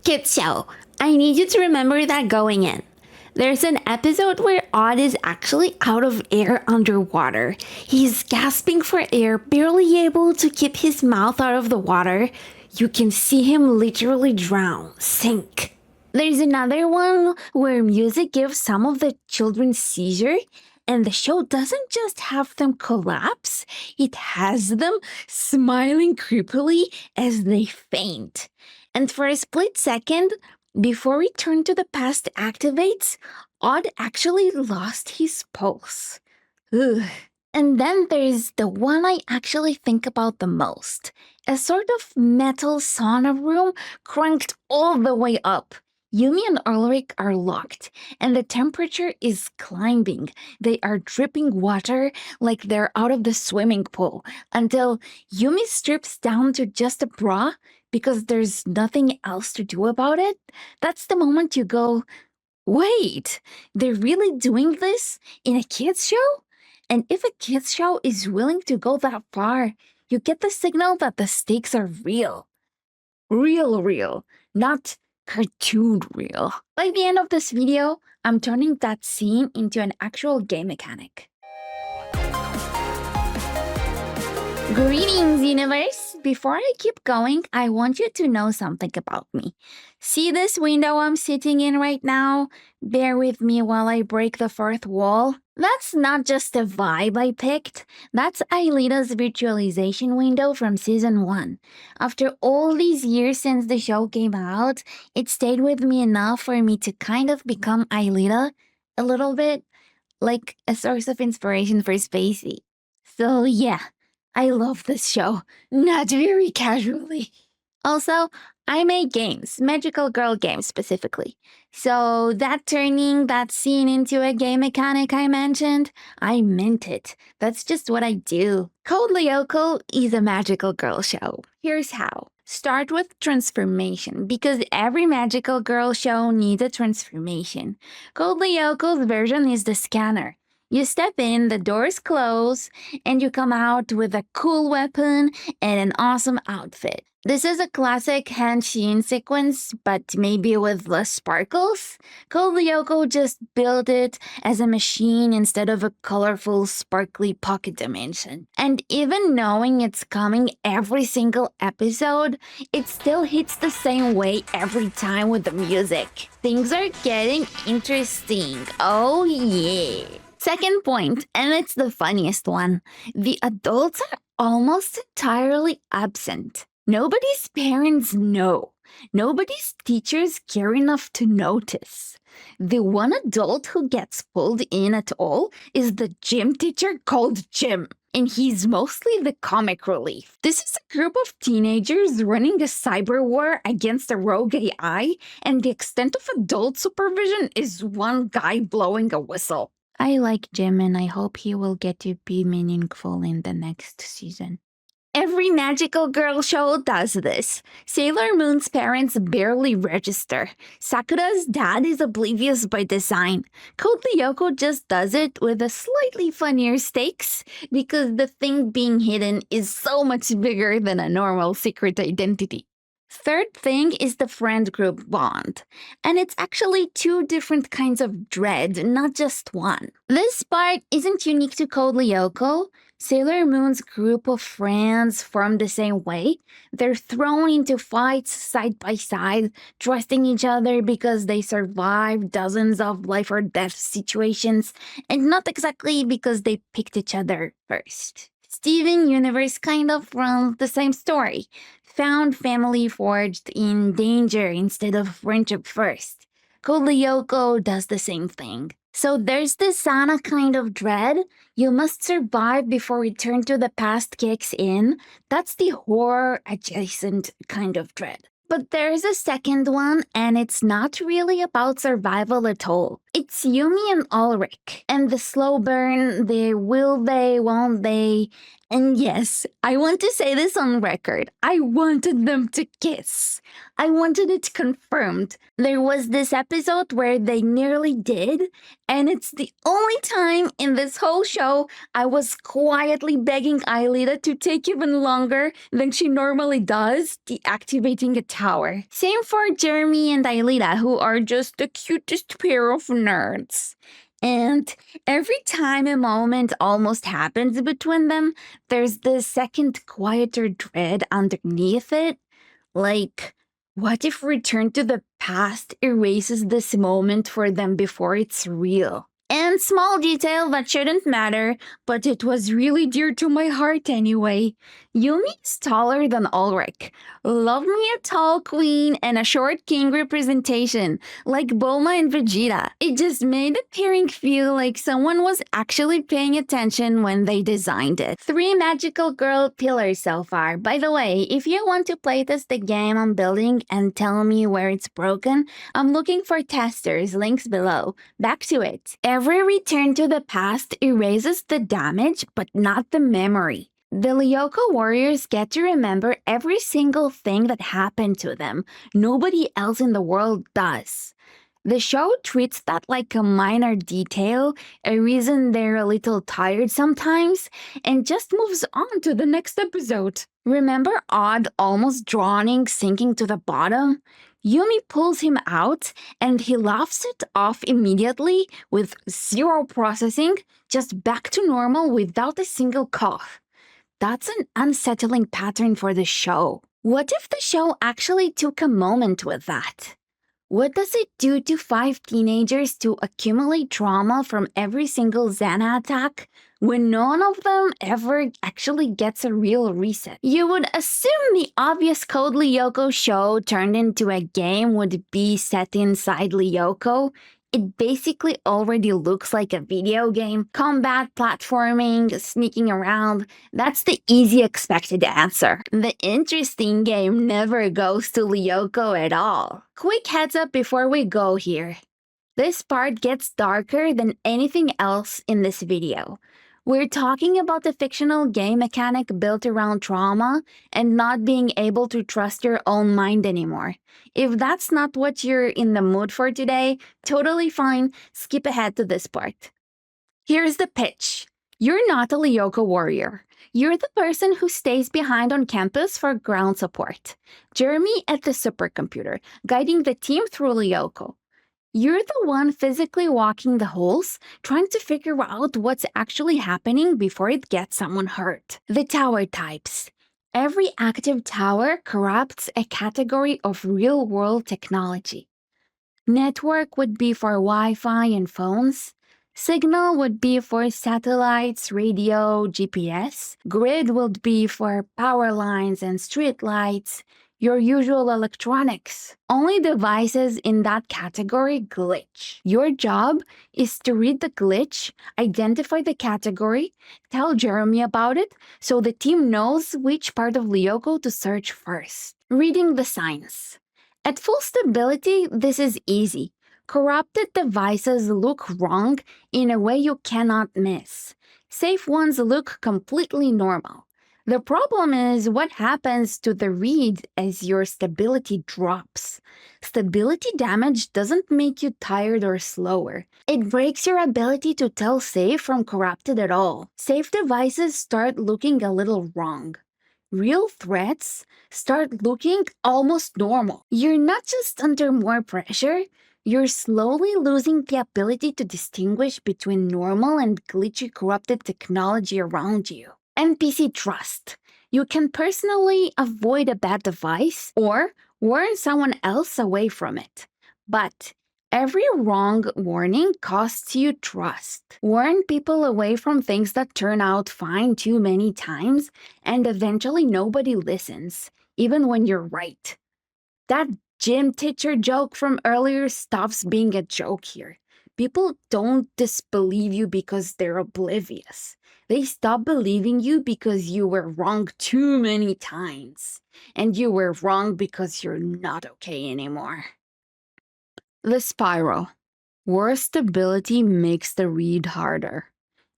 Kids show. I need you to remember that going in. There's an episode where Odd is actually out of air underwater. He's gasping for air, barely able to keep his mouth out of the water. You can see him literally drown, sink. There's another one where music gives some of the children seizure, and the show doesn't just have them collapse, it has them smiling creepily as they faint. And for a split second, before Return to the Past activates, Odd actually lost his pulse. Ugh. And then there's the one I actually think about the most. A sort of metal sauna room cranked all the way up. Yumi and Ulrich are locked, and the temperature is climbing. They are dripping water like they're out of the swimming pool, until Yumi strips down to just a bra because there's nothing else to do about it. That's the moment you go, wait, they're really doing this in a kids' show? And if a kids' show is willing to go that far, you get the signal that the stakes are real. Real, not cartoon real. By the end of this video, I'm turning that scene into an actual game mechanic. Greetings, universe! Before I keep going, I want you to know something about me. See this window I'm sitting in right now? Bear with me while I break the fourth wall. That's not just a vibe I picked. That's Aelita's virtualization window from season 1. After all these years since the show came out, it stayed with me enough for me to kind of become Aelita a little bit, like a source of inspiration for SpaceC. So yeah, I love this show, not very casually. Also, I make games, magical girl games specifically. So that turning that scene into a game mechanic I mentioned, I meant it. That's just what I do. Code Lyoko is a magical girl show. Here's how. Start with transformation, because every magical girl show needs a transformation. Code Lyoko's version is the scanner. You step in, the doors close, and you come out with a cool weapon and an awesome outfit. This is a classic Henshin sequence, but maybe with less sparkles. Code Lyoko just built it as a machine instead of a colorful, sparkly pocket dimension. And even knowing it's coming every single episode, it still hits the same way every time with the music. Things are getting interesting. Oh yeah. Second point, and it's the funniest one. The adults are almost entirely absent. Nobody's parents know. Nobody's teachers care enough to notice. The one adult who gets pulled in at all is the gym teacher called Jim, and he's mostly the comic relief. This is a group of teenagers running a cyber war against a rogue AI, and the extent of adult supervision is one guy blowing a whistle. I like Jim, and I hope he will get to be meaningful in the next season. Every magical girl show does this. Sailor Moon's parents barely register. Sakura's dad is oblivious by design. Code Lyoko just does it with a slightly funnier stakes because the thing being hidden is so much bigger than a normal secret identity. Third thing is the friend group bond. And it's actually two different kinds of dread, not just one. This part isn't unique to Code Lyoko. Sailor Moon's group of friends form the same way. They're thrown into fights side by side, trusting each other because they survived dozens of life or death situations, and not exactly because they picked each other first. Steven Universe kind of runs the same story. Found family forged in danger instead of friendship first. Code Lyoko does the same thing. So there's this Sana kind of dread. You must survive before Return to the Past kicks in. That's the horror adjacent kind of dread. But there's a second one, and it's not really about survival at all. It's Yumi and Ulrich. And the slow burn, the will they, won't they. And yes, I want to say this on record. I wanted them to kiss. I wanted it confirmed. There was this episode where they nearly did, and it's the only time in this whole show I was quietly begging Aelita to take even longer than she normally does, deactivating a tower. Same for Jeremy and Aelita, who are just the cutest pair of nerds. And every time a moment almost happens between them, there's this second quieter dread underneath it. Like, what if Return to the Past erases this moment for them before it's real? And small detail that shouldn't matter, but it was really dear to my heart anyway. Yumi is taller than Ulrich. Love me a tall queen and a short king representation, like Bulma and Vegeta. It just made the pairing feel like someone was actually paying attention when they designed it. 3 magical girl pillars so far. By the way, if you want to playtest the game I'm building and tell me where it's broken, I'm looking for testers, links below. Back to it. Every return to the past erases the damage, but not the memory. The Lyoko Warriors get to remember every single thing that happened to them. Nobody else in the world does. The show treats that like a minor detail, a reason they're a little tired sometimes, and just moves on to the next episode. Remember Odd almost drowning, sinking to the bottom? Yumi pulls him out, and he laughs it off immediately with zero processing, just back to normal without a single cough. That's an unsettling pattern for the show. What if the show actually took a moment with that? What does it do to 5 teenagers to accumulate trauma from every single Xana attack when none of them ever actually gets a real reset? You would assume the obvious Code Lyoko show turned into a game would be set inside Lyoko. It basically already looks like a video game. Combat, platforming, sneaking around. That's the easy expected answer. The interesting game never goes to Lyoko at all. Quick heads up before we go here. This part gets darker than anything else in this video. We're talking about the fictional game mechanic built around trauma and not being able to trust your own mind anymore. If that's not what you're in the mood for today, totally fine, skip ahead to this part. Here's the pitch. You're not a Lyoko warrior. You're the person who stays behind on campus for ground support. Jeremy at the supercomputer, guiding the team through Lyoko. You're the one physically walking the halls, trying to figure out what's actually happening before it gets someone hurt. The tower types. Every active tower corrupts a category of real-world technology. Network would be for Wi-Fi and phones. Signal would be for satellites, radio, GPS. Grid would be for power lines and street lights. Your usual electronics. Only devices in that category glitch. Your job is to read the glitch, identify the category, tell Jeremy about it, so the team knows which part of Lyoko to search first. Reading the signs. At full stability, this is easy. Corrupted devices look wrong in a way you cannot miss. Safe ones look completely normal. The problem is what happens to the read as your stability drops. Stability damage doesn't make you tired or slower. It breaks your ability to tell safe from corrupted at all. Safe devices start looking a little wrong. Real threats start looking almost normal. You're not just under more pressure, you're slowly losing the ability to distinguish between normal and glitchy corrupted technology around you. NPC trust. You can personally avoid a bad device or warn someone else away from it. But every wrong warning costs you trust. Warn people away from things that turn out fine too many times, and eventually nobody listens, even when you're right. That gym teacher joke from earlier stops being a joke here. People don't disbelieve you because they're oblivious. They stop believing you because you were wrong too many times. And you were wrong because you're not okay anymore. The spiral. Worse stability makes the read harder.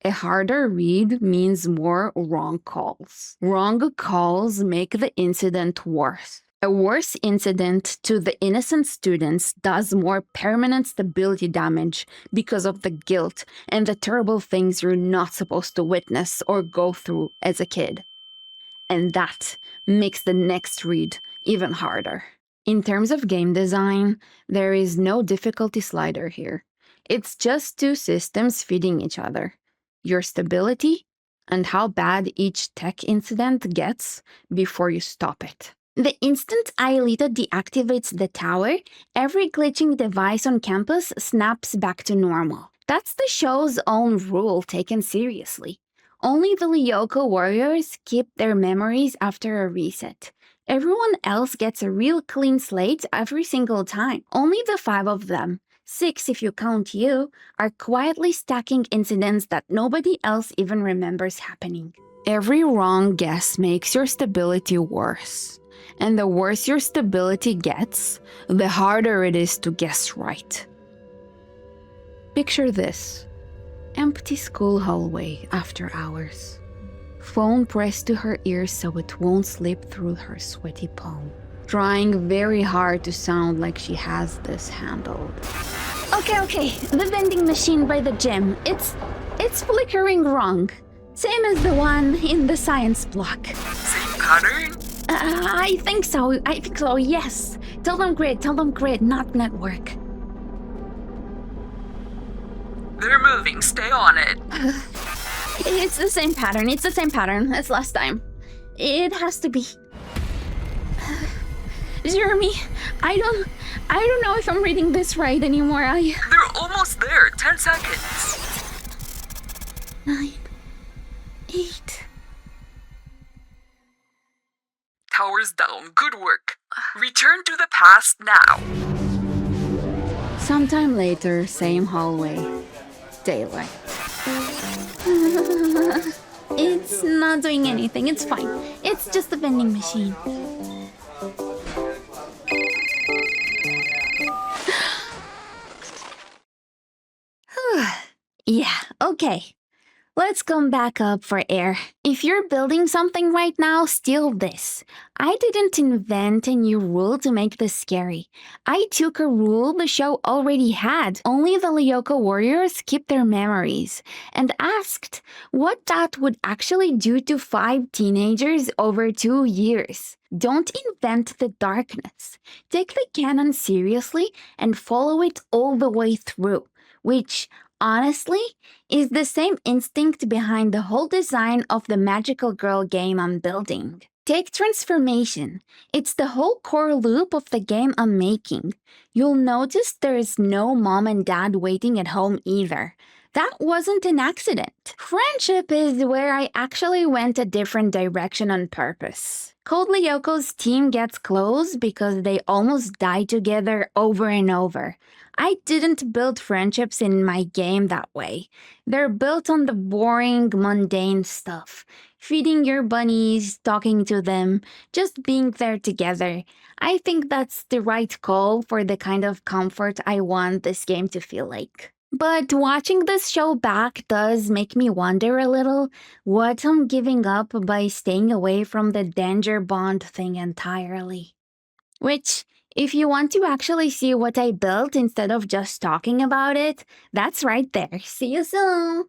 A harder read means more wrong calls. Wrong calls make the incident worse. A worse incident to the innocent students does more permanent stability damage because of the guilt and the terrible things you're not supposed to witness or go through as a kid. And that makes the next read even harder. In terms of game design, there is no difficulty slider here. It's just two systems feeding each other: your stability and how bad each tech incident gets before you stop it. The instant Aelita deactivates the tower, every glitching device on campus snaps back to normal. That's the show's own rule taken seriously. Only the Lyoko Warriors keep their memories after a reset. Everyone else gets a real clean slate every single time. Only the 5 of them, 6 if you count you, are quietly stacking incidents that nobody else even remembers happening. Every wrong guess makes your stability worse. And the worse your stability gets, the harder it is to guess right. Picture this. Empty school hallway after hours. Phone pressed to her ear so it won't slip through her sweaty palm. Trying very hard to sound like she has this handled. Okay, the vending machine by the gym. It's flickering wrong. Same as the one in the science block. Same pattern? I think so, yes. Tell them grid, not network. They're moving, stay on it. It's the same pattern as last time. It has to be. Jeremy, I don't know if I'm reading this right anymore. They're almost there, 10 seconds. 9, 8. Tower's down, good work. Return to the past now. Sometime later, same hallway. Daylight. It's not doing anything, it's fine. It's just a vending machine. Yeah, okay. Let's come back up for air. If you're building something right now, steal this. I didn't invent a new rule to make this scary. I took a rule the show already had. Only the Lyoko Warriors keep their memories, and asked what that would actually do to 5 teenagers over 2 years. Don't invent the darkness. Take the canon seriously and follow it all the way through, which, honestly, is the same instinct behind the whole design of the magical girl game I'm building. Take transformation. It's the whole core loop of the game I'm making. You'll notice there is no mom and dad waiting at home either. That wasn't an accident. Friendship is where I actually went a different direction on purpose. Code Lyoko's team gets close because they almost die together over and over. I didn't build friendships in my game that way. They're built on the boring, mundane stuff. Feeding your bunnies, talking to them, just being there together. I think that's the right call for the kind of comfort I want this game to feel like. But watching this show back does make me wonder a little what I'm giving up by staying away from the danger bond thing entirely. Which, if you want to actually see what I built instead of just talking about it, that's right there. See you soon!